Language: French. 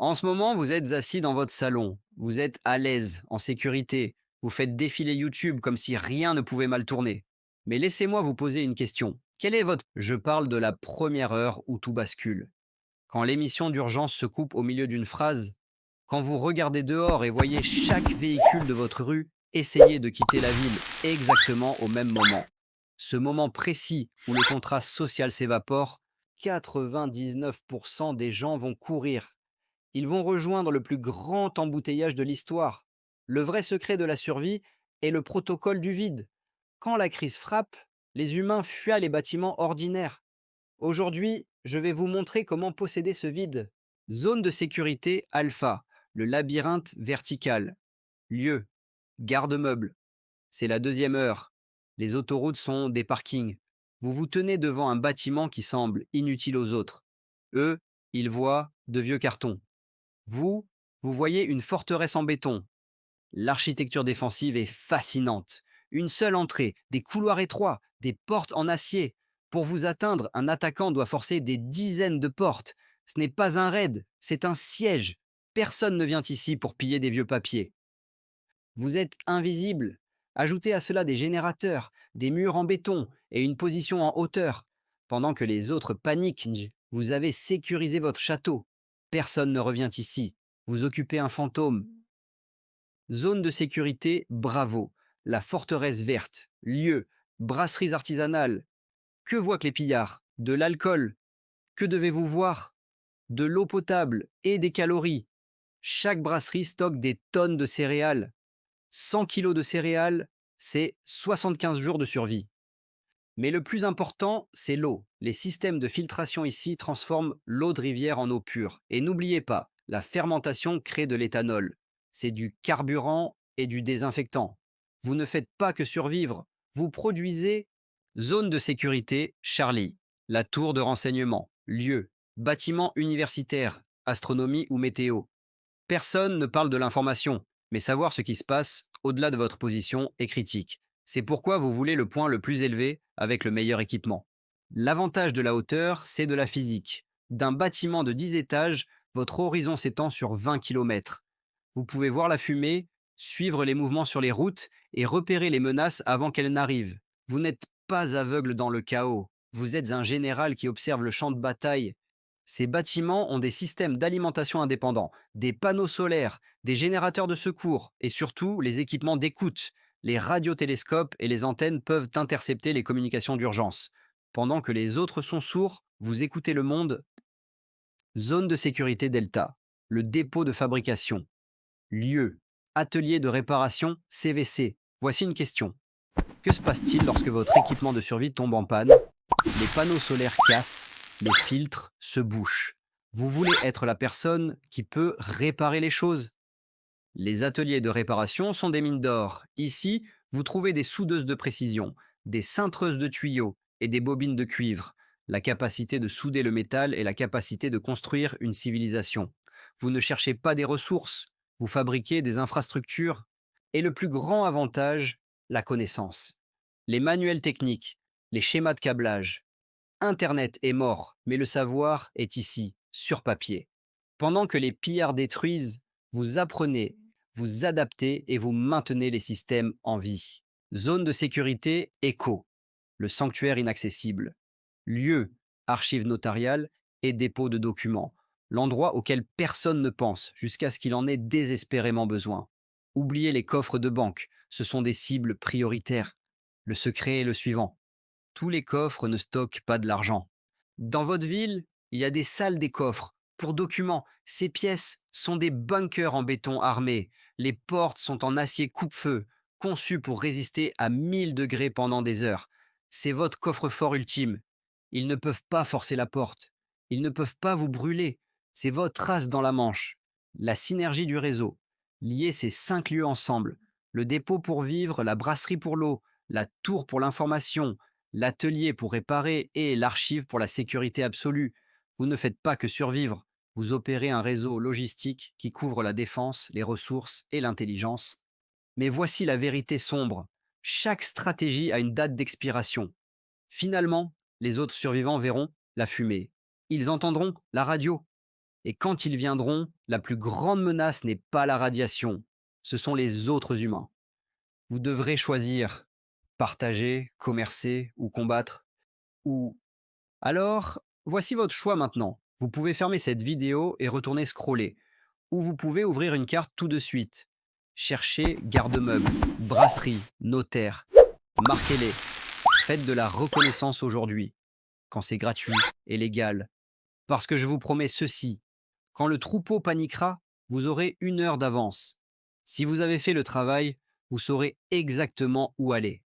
En ce moment, vous êtes assis dans votre salon, vous êtes à l'aise, en sécurité, vous faites défiler YouTube comme si rien ne pouvait mal tourner. Mais laissez-moi vous poser une question. Quel est votre... Je parle de la première heure où tout bascule. Quand l'émission d'urgence se coupe au milieu d'une phrase, quand vous regardez dehors et voyez chaque véhicule de votre rue essayer de quitter la ville exactement au même moment. Ce moment précis où le contrat social s'évapore, 99% des gens vont courir. Ils vont rejoindre le plus grand embouteillage de l'histoire. Le vrai secret de la survie est le protocole du vide. Quand la crise frappe, les humains fuient les bâtiments ordinaires. Aujourd'hui, je vais vous montrer comment posséder ce vide. Zone de sécurité alpha, le labyrinthe vertical. Lieu, garde-meuble. C'est la deuxième heure. Les autoroutes sont des parkings. Vous vous tenez devant un bâtiment qui semble inutile aux autres. Eux, ils voient de vieux cartons. Vous, vous voyez une forteresse en béton. L'architecture défensive est fascinante. Une seule entrée, des couloirs étroits, des portes en acier. Pour vous atteindre, un attaquant doit forcer des dizaines de portes. Ce n'est pas un raid, c'est un siège. Personne ne vient ici pour piller des vieux papiers. Vous êtes invisible. Ajoutez à cela des générateurs, des murs en béton et une position en hauteur. Pendant que les autres paniquent, vous avez sécurisé votre château. Personne ne revient ici. Vous occupez un fantôme. Zone de sécurité, bravo. La forteresse verte. Lieu, brasseries artisanales. Que voient que les pillards? De l'alcool. Que devez-vous voir? De l'eau potable et des calories. Chaque brasserie stocke des tonnes de céréales. 100 kilos de céréales, c'est 75 jours de survie. Mais le plus important, c'est l'eau. Les systèmes de filtration ici transforment l'eau de rivière en eau pure. Et n'oubliez pas, la fermentation crée de l'éthanol. C'est du carburant et du désinfectant. Vous ne faites pas que survivre, vous produisez zone de sécurité Charlie, la tour de renseignement, lieu, bâtiment universitaire, astronomie ou météo. Personne ne parle de l'information, mais savoir ce qui se passe au-delà de votre position est critique. C'est pourquoi vous voulez le point le plus élevé avec le meilleur équipement. L'avantage de la hauteur, c'est de la physique. D'un bâtiment de 10 étages, votre horizon s'étend sur 20 kilomètres. Vous pouvez voir la fumée, suivre les mouvements sur les routes et repérer les menaces avant qu'elles n'arrivent. Vous n'êtes pas aveugle dans le chaos. Vous êtes un général qui observe le champ de bataille. Ces bâtiments ont des systèmes d'alimentation indépendants, des panneaux solaires, des générateurs de secours et surtout les équipements d'écoute. Les radiotélescopes et les antennes peuvent intercepter les communications d'urgence. Pendant que les autres sont sourds, vous écoutez le monde. Zone de sécurité Delta, le dépôt de fabrication. Lieu, atelier de réparation CVC. Voici une question. Que se passe-t-il lorsque votre équipement de survie tombe en panne? Les panneaux solaires cassent, les filtres se bouchent. Vous voulez être la personne qui peut réparer les choses. Les ateliers de réparation sont des mines d'or. Ici, vous trouvez des soudeuses de précision, des cintreuses de tuyaux et des bobines de cuivre. La capacité de souder le métal et la capacité de construire une civilisation. Vous ne cherchez pas des ressources, vous fabriquez des infrastructures. Et le plus grand avantage, la connaissance. Les manuels techniques, les schémas de câblage. Internet est mort, mais le savoir est ici, sur papier. Pendant que les pillards détruisent, vous apprenez, vous adaptez et vous maintenez les systèmes en vie. Zone de sécurité éco, le sanctuaire inaccessible. Lieu, archives notariales et dépôt de documents. L'endroit auquel personne ne pense jusqu'à ce qu'il en ait désespérément besoin. Oubliez les coffres de banque, ce sont des cibles prioritaires. Le secret est le suivant. Tous les coffres ne stockent pas de l'argent. Dans votre ville, il y a des salles des coffres pour documents. Ces pièces sont des bunkers en béton armé. Les portes sont en acier coupe-feu, conçues pour résister à 1000 degrés pendant des heures. C'est votre coffre-fort ultime. Ils ne peuvent pas forcer la porte. Ils ne peuvent pas vous brûler. C'est votre race dans la Manche. La synergie du réseau. Lier ces 5 lieux ensemble. Le dépôt pour vivre, la brasserie pour l'eau, la tour pour l'information, l'atelier pour réparer et l'archive pour la sécurité absolue. Vous ne faites pas que survivre, vous opérez un réseau logistique qui couvre la défense, les ressources et l'intelligence. Mais voici la vérité sombre. Chaque stratégie a une date d'expiration. Finalement, les autres survivants verront la fumée. Ils entendront la radio. Et quand ils viendront, la plus grande menace n'est pas la radiation, ce sont les autres humains. Vous devrez choisir partager, commercer ou combattre. Ou alors, voici votre choix maintenant. Vous pouvez fermer cette vidéo et retourner scroller. Ou vous pouvez ouvrir une carte tout de suite. Cherchez garde-meuble, brasserie, notaire. Marquez-les. Faites de la reconnaissance aujourd'hui, quand c'est gratuit et légal. Parce que je vous promets ceci, quand le troupeau paniquera, vous aurez 1 heure d'avance. Si vous avez fait le travail, vous saurez exactement où aller.